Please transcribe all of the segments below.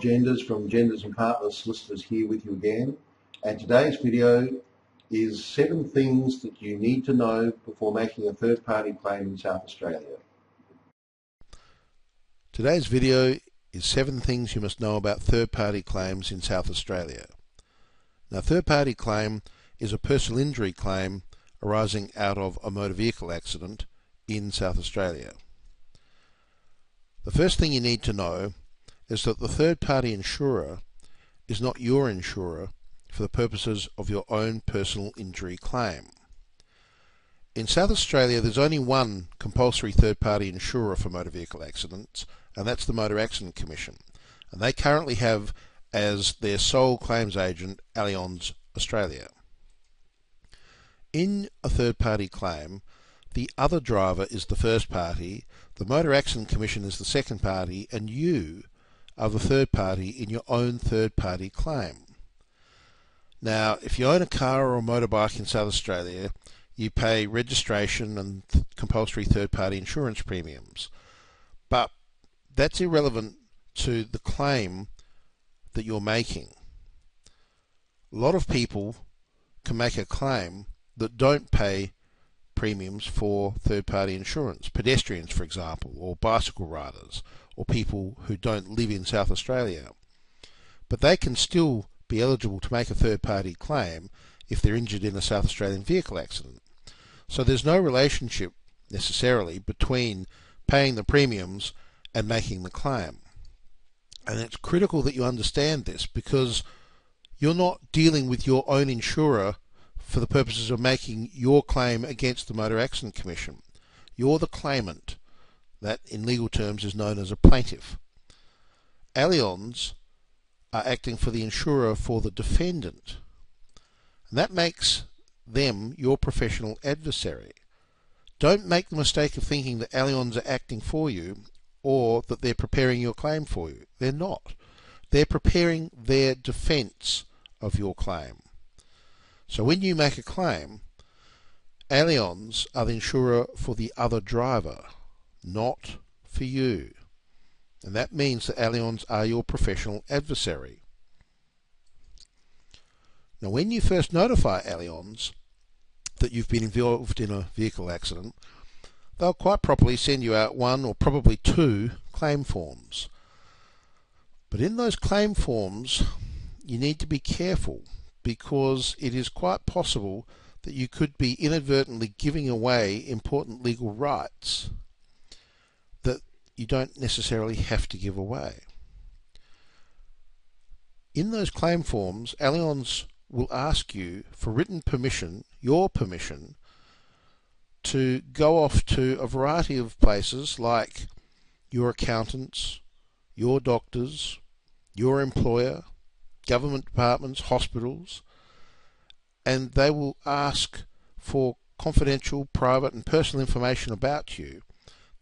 Genders from Genders and Partners Solicitors here with you again, and today's video is 7 things that you need to know before making a third-party claim in South Australia. Today's video is 7 things you must know about third-party claims in South Australia. Now, third-party claim is a personal injury claim arising out of a motor vehicle accident in South Australia. The first thing you need to know is that the third-party insurer is not your insurer for the purposes of your own personal injury claim. In South Australia, there's only one compulsory third-party insurer for motor vehicle accidents, and that's the Motor Accident Commission. And they currently have as their sole claims agent Allianz Australia. In a third-party claim, the other driver is the first party, the Motor Accident Commission is the second party, and you are the third party in your own third-party claim. Now, if you own a car or a motorbike in South Australia, you pay registration and compulsory third-party insurance premiums. But that's irrelevant to the claim that you're making. A lot of people can make a claim that don't pay premiums for third-party insurance. Pedestrians, for example, or bicycle riders, or people who don't live in South Australia. But they can still be eligible to make a third-party claim if they're injured in a South Australian vehicle accident. So there's no relationship necessarily between paying the premiums and making the claim. And it's critical that you understand this, because you're not dealing with your own insurer for the purposes of making your claim against the Motor Accident Commission. You're the claimant. That, in legal terms, is known as a plaintiff. Allianz are acting for the insurer for the defendant. And that makes them your professional adversary. Don't make the mistake of thinking that Allianz are acting for you or that they're preparing your claim for you. They're not. They're preparing their defence of your claim. So when you make a claim, Allianz are the insurer for the other driver, not for you. And that means that Allianz are your professional adversary. Now, when you first notify Allianz that you've been involved in a vehicle accident, they'll quite properly send you out 1 or probably 2 claim forms. But in those claim forms, you need to be careful, because it is quite possible that you could be inadvertently giving away important legal rights that you don't necessarily have to give away. In those claim forms, Allianz will ask you for written permission, your permission, to go off to a variety of places like your accountants, your doctors, your employer, government departments, hospitals, and they will ask for confidential, private and personal information about you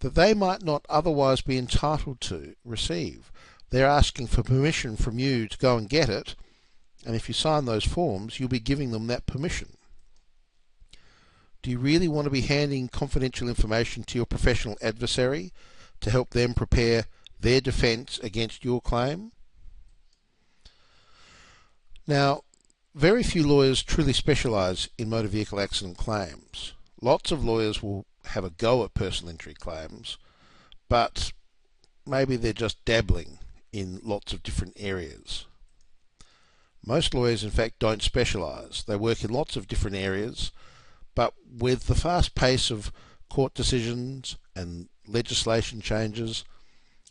that they might not otherwise be entitled to receive. They're asking for permission from you to go and get it, and if you sign those forms, you'll be giving them that permission. Do you really want to be handing confidential information to your professional adversary to help them prepare their defence against your claim? Now, very few lawyers truly specialise in motor vehicle accident claims. Lots of lawyers will have a go at personal injury claims, but maybe they're just dabbling in lots of different areas. Most lawyers, in fact, don't specialise. They work in lots of different areas, but with the fast pace of court decisions and legislation changes,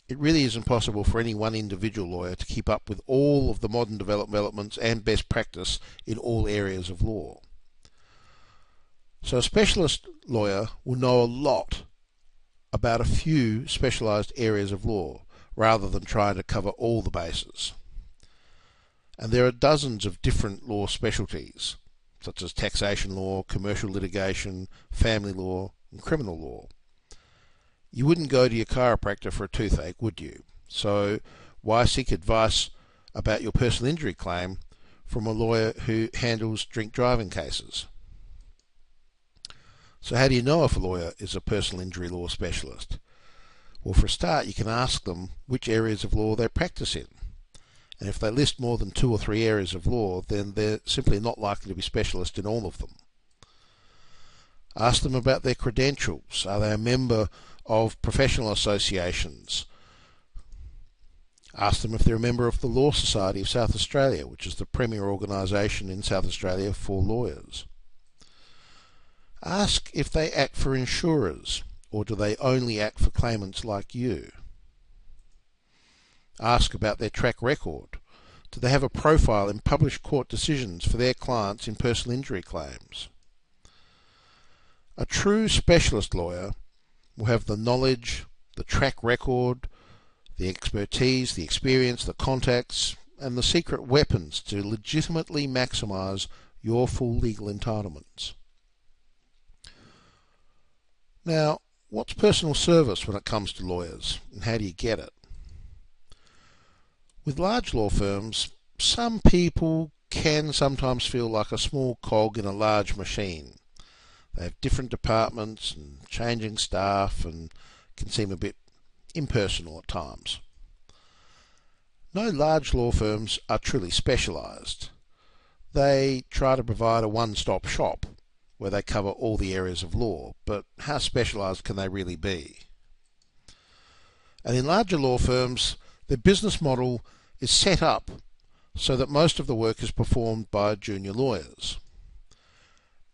it really is impossible for any one individual lawyer to keep up with all of the modern developments and best practice in all areas of law. So a specialist lawyer will know a lot about a few specialised areas of law, rather than trying to cover all the bases. And there are dozens of different law specialties, such as taxation law, commercial litigation, family law, and criminal law. You wouldn't go to your chiropractor for a toothache, would you? So why seek advice about your personal injury claim from a lawyer who handles drink driving cases? So how do you know if a lawyer is a personal injury law specialist? Well, for a start, you can ask them which areas of law they practice in. And if they list more than 2 or 3 areas of law, then they're simply not likely to be specialists in all of them. Ask them about their credentials. Are they a member of professional associations? Ask them if they're a member of the Law Society of South Australia, which is the premier organisation in South Australia for lawyers. Ask if they act for insurers, or do they only act for claimants like you? Ask about their track record. Do they have a profile in published court decisions for their clients in personal injury claims? A true specialist lawyer will have the knowledge, the track record, the expertise, the experience, the contacts, and the secret weapons to legitimately maximise your full legal entitlements. Now, what's personal service when it comes to lawyers, and how do you get it? With large law firms, some people can sometimes feel like a small cog in a large machine. They have different departments and changing staff and can seem a bit impersonal at times. No large law firms are truly specialised. They try to provide a one-stop shop where they cover all the areas of law, but how specialised can they really be? And in larger law firms, their business model is set up so that most of the work is performed by junior lawyers.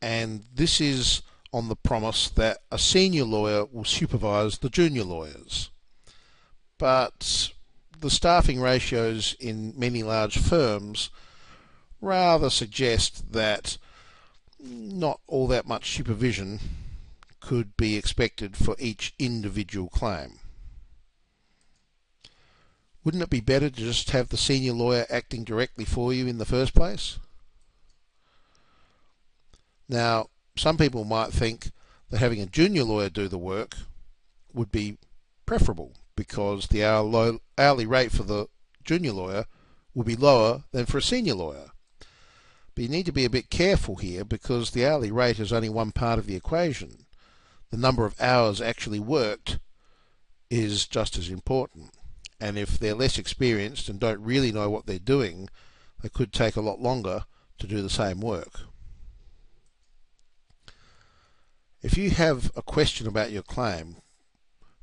And this is on the promise that a senior lawyer will supervise the junior lawyers. But the staffing ratios in many large firms rather suggest that not all that much supervision could be expected for each individual claim. Wouldn't it be better to just have the senior lawyer acting directly for you in the first place? Now, some people might think that having a junior lawyer do the work would be preferable because the hourly rate for the junior lawyer will be lower than for a senior lawyer. But you need to be a bit careful here because the hourly rate is only one part of the equation. The number of hours actually worked is just as important. And if they're less experienced and don't really know what they're doing, they could take a lot longer to do the same work. If you have a question about your claim,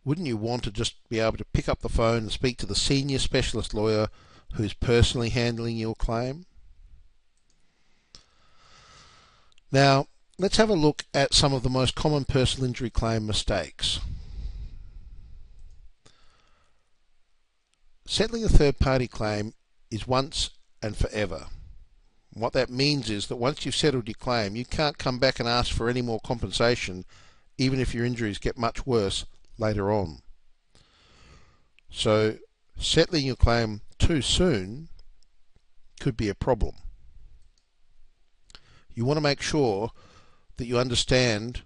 wouldn't you want to just be able to pick up the phone and speak to the senior specialist lawyer who's personally handling your claim? Now, let's have a look at some of the most common personal injury claim mistakes. Settling a third-party claim is once and forever. What that means is that once you've settled your claim, you can't come back and ask for any more compensation, even if your injuries get much worse later on. So, settling your claim too soon could be a problem. You want to make sure that you understand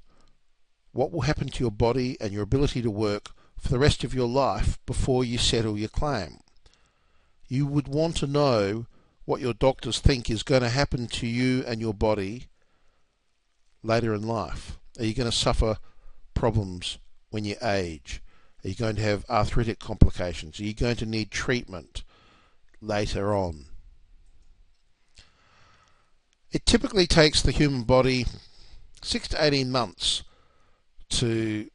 what will happen to your body and your ability to work for the rest of your life before you settle your claim. You would want to know what your doctors think is going to happen to you and your body later in life. Are you going to suffer problems when you age? Are you going to have arthritic complications? Are you going to need treatment later on? It typically takes the human body 6 to 18 months to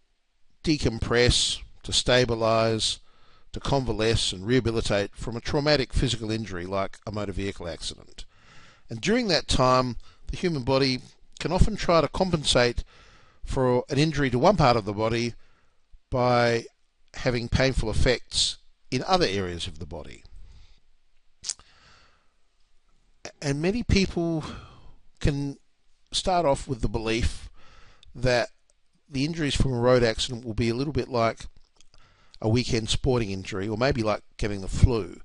decompress, to stabilise, to convalesce and rehabilitate from a traumatic physical injury like a motor vehicle accident. And during that time, the human body can often try to compensate for an injury to one part of the body by having painful effects in other areas of the body. And many people can start off with the belief that the injuries from a road accident will be a little bit like a weekend sporting injury, or maybe like getting the flu,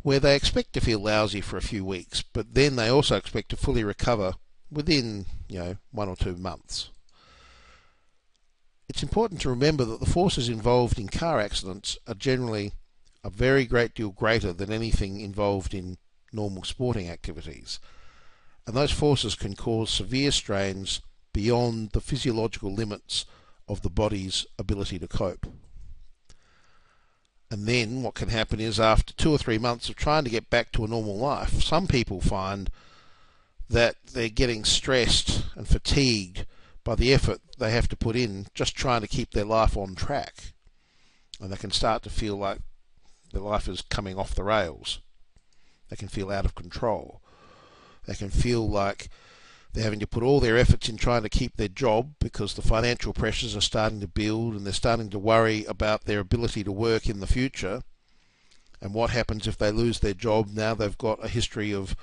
where they expect to feel lousy for a few weeks, but then they also expect to fully recover within 1 or 2 months. It's important to remember that the forces involved in car accidents are generally a very great deal greater than anything involved in normal sporting activities, and those forces can cause severe strains beyond the physiological limits of the body's ability to cope. And then what can happen is, after 2 or 3 months of trying to get back to a normal life, some people find that they're getting stressed and fatigued by the effort they have to put in just trying to keep their life on track. And they can start to feel like their life is coming off the rails. They can feel out of control. They can feel like they're having to put all their efforts in trying to keep their job because the financial pressures are starting to build, and they're starting to worry about their ability to work in the future. And what happens if they lose their job? Now they've got a history of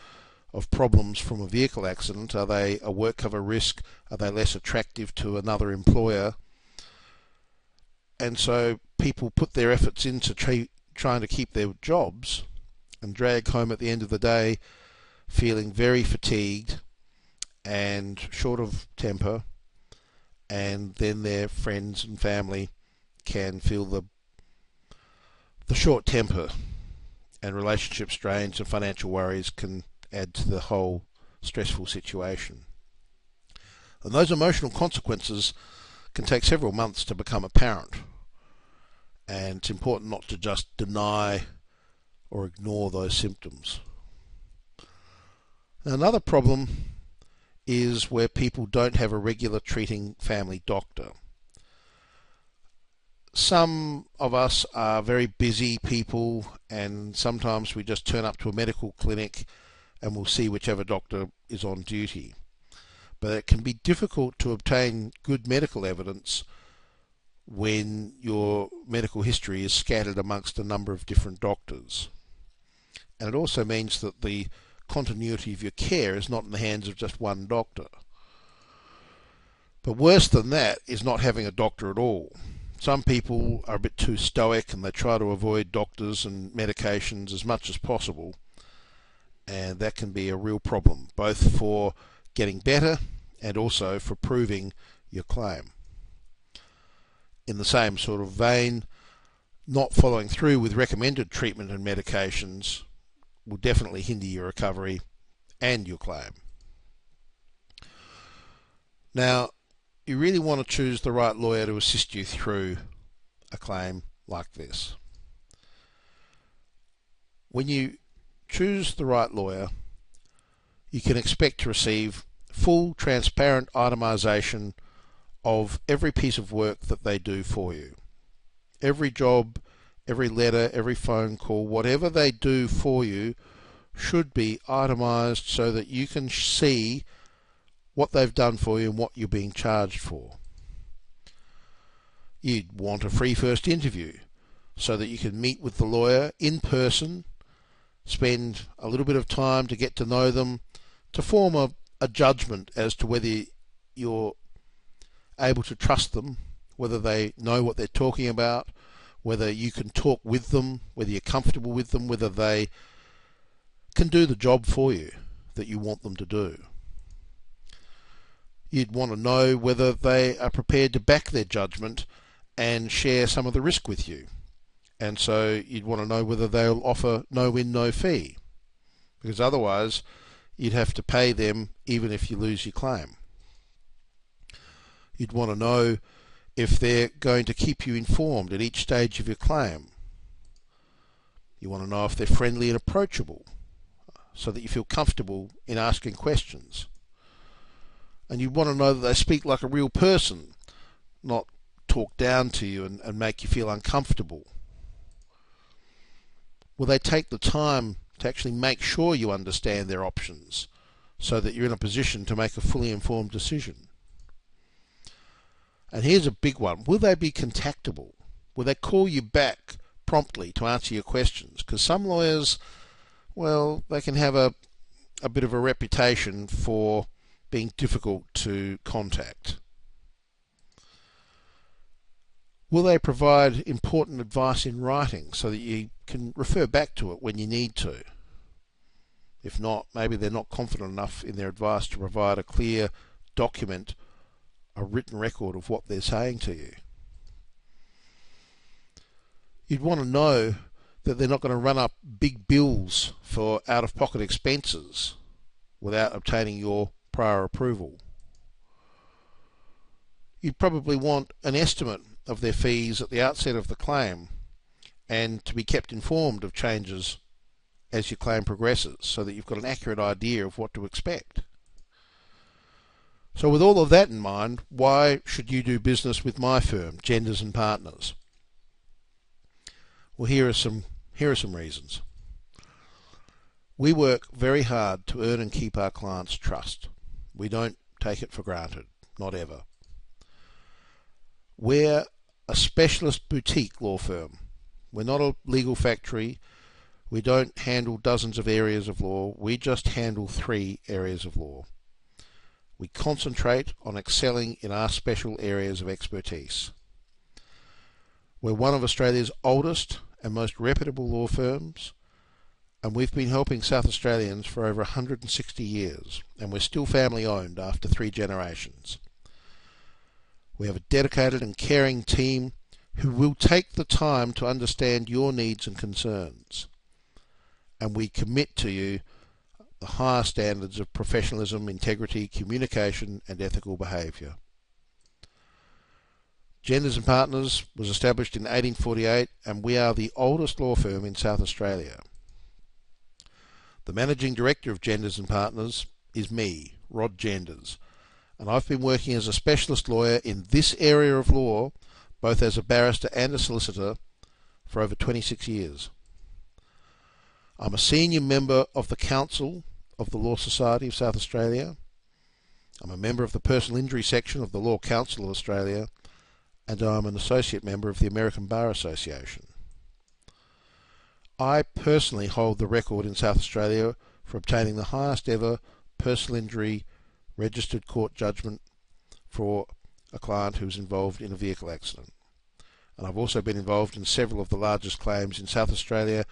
problems from a vehicle accident. Are they a work cover risk? Are they less attractive to another employer? And so people put their efforts into trying to keep their jobs and drag home at the end of the day feeling very fatigued and short of temper, and then their friends and family can feel the short temper, and relationship strains and financial worries can add to the whole stressful situation. And those emotional consequences can take several months to become apparent, and it's important not to just deny or ignore those symptoms. Now, another problem is where people don't have a regular treating family doctor. Some of us are very busy people, and sometimes we just turn up to a medical clinic and we'll see whichever doctor is on duty. But it can be difficult to obtain good medical evidence when your medical history is scattered amongst a number of different doctors. And it also means that the continuity of your care is not in the hands of just one doctor. But worse than that is not having a doctor at all. Some people are a bit too stoic and they try to avoid doctors and medications as much as possible, and that can be a real problem, both for getting better and also for proving your claim. In the same sort of vein, not following through with recommended treatment and medications will definitely hinder your recovery and your claim. Now, you really want to choose the right lawyer to assist you through a claim like this. When you choose the right lawyer, you can expect to receive full, transparent itemisation of every piece of work that they do for you. Every job, every letter, every phone call, whatever they do for you should be itemised so that you can see what they've done for you and what you're being charged for. You'd want a free first interview so that you can meet with the lawyer in person, spend a little bit of time to get to know them, to form a judgment as to whether you're able to trust them, whether they know what they're talking about, whether you can talk with them, whether you're comfortable with them, whether they can do the job for you that you want them to do. You'd want to know whether they are prepared to back their judgment and share some of the risk with you. And so you'd want to know whether they'll offer no win, no fee, because otherwise you'd have to pay them even if you lose your claim. You'd want to know if they're going to keep you informed at each stage of your claim. You want to know if they're friendly and approachable, so that you feel comfortable in asking questions. And you want to know that they speak like a real person, not talk down to you and make you feel uncomfortable. Will they take the time to actually make sure you understand their options so that you're in a position to make a fully informed decision? And here's a big one. Will they be contactable? Will they call you back promptly to answer your questions? Because some lawyers, well, they can have a bit of a reputation for being difficult to contact. Will they provide important advice in writing so that you can refer back to it when you need to? If not, maybe they're not confident enough in their advice to provide a clear document, a written record of what they're saying to you. You'd want to know that they're not going to run up big bills for out-of-pocket expenses without obtaining your prior approval. You'd probably want an estimate of their fees at the outset of the claim, and to be kept informed of changes as your claim progresses so that you've got an accurate idea of what to expect. So with all of that in mind, why should you do business with my firm, Genders and Partners? Well, here are some reasons. We work very hard to earn and keep our clients' trust. We don't take it for granted, not ever. We're a specialist boutique law firm. We're not a legal factory. We don't handle dozens of areas of law. We just handle 3 areas of law. We concentrate on excelling in our special areas of expertise. We're one of Australia's oldest and most reputable law firms, and we've been helping South Australians for over 160 years, and we're still family owned after 3 generations. We have a dedicated and caring team who will take the time to understand your needs and concerns, and we commit to you the higher standards of professionalism, integrity, communication and ethical behaviour. Genders and Partners was established in 1848, and we are the oldest law firm in South Australia. The Managing Director of Genders and Partners is me, Rod Genders, and I've been working as a specialist lawyer in this area of law, both as a barrister and a solicitor, for over 26 years. I'm a senior member of the Council of the Law Society of South Australia. I'm a member of the Personal Injury Section of the Law Council of Australia, and I'm an associate member of the American Bar Association. I personally hold the record in South Australia for obtaining the highest ever personal injury registered court judgment for a client who was involved in a vehicle accident. And I've also been involved in several of the largest claims in South Australia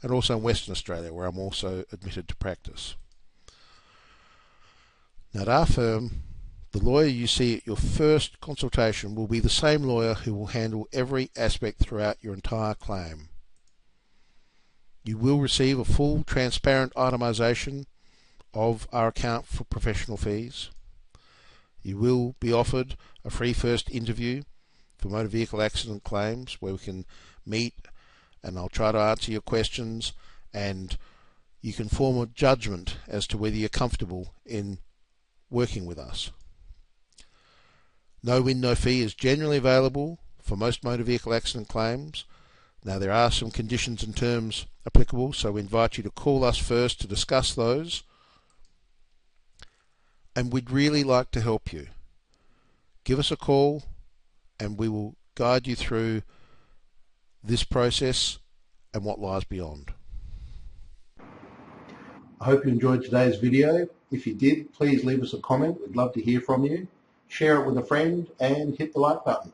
and also in Western Australia, where I'm also admitted to practice. Now at our firm, the lawyer you see at your first consultation will be the same lawyer who will handle every aspect throughout your entire claim. You will receive a full, transparent itemisation of our account for professional fees. You will be offered a free first interview for motor vehicle accident claims where we can meet and I'll try to answer your questions, and you can form a judgment as to whether you're comfortable in working with us. No win, no fee is generally available for most motor vehicle accident claims. Now there are some conditions and terms applicable, so we invite you to call us first to discuss those, and we'd really like to help you. Give us a call and we will guide you through this process and what lies beyond. I hope you enjoyed today's video. If you did, please leave us a comment. We'd love to hear from you. Share it with a friend and hit the like button.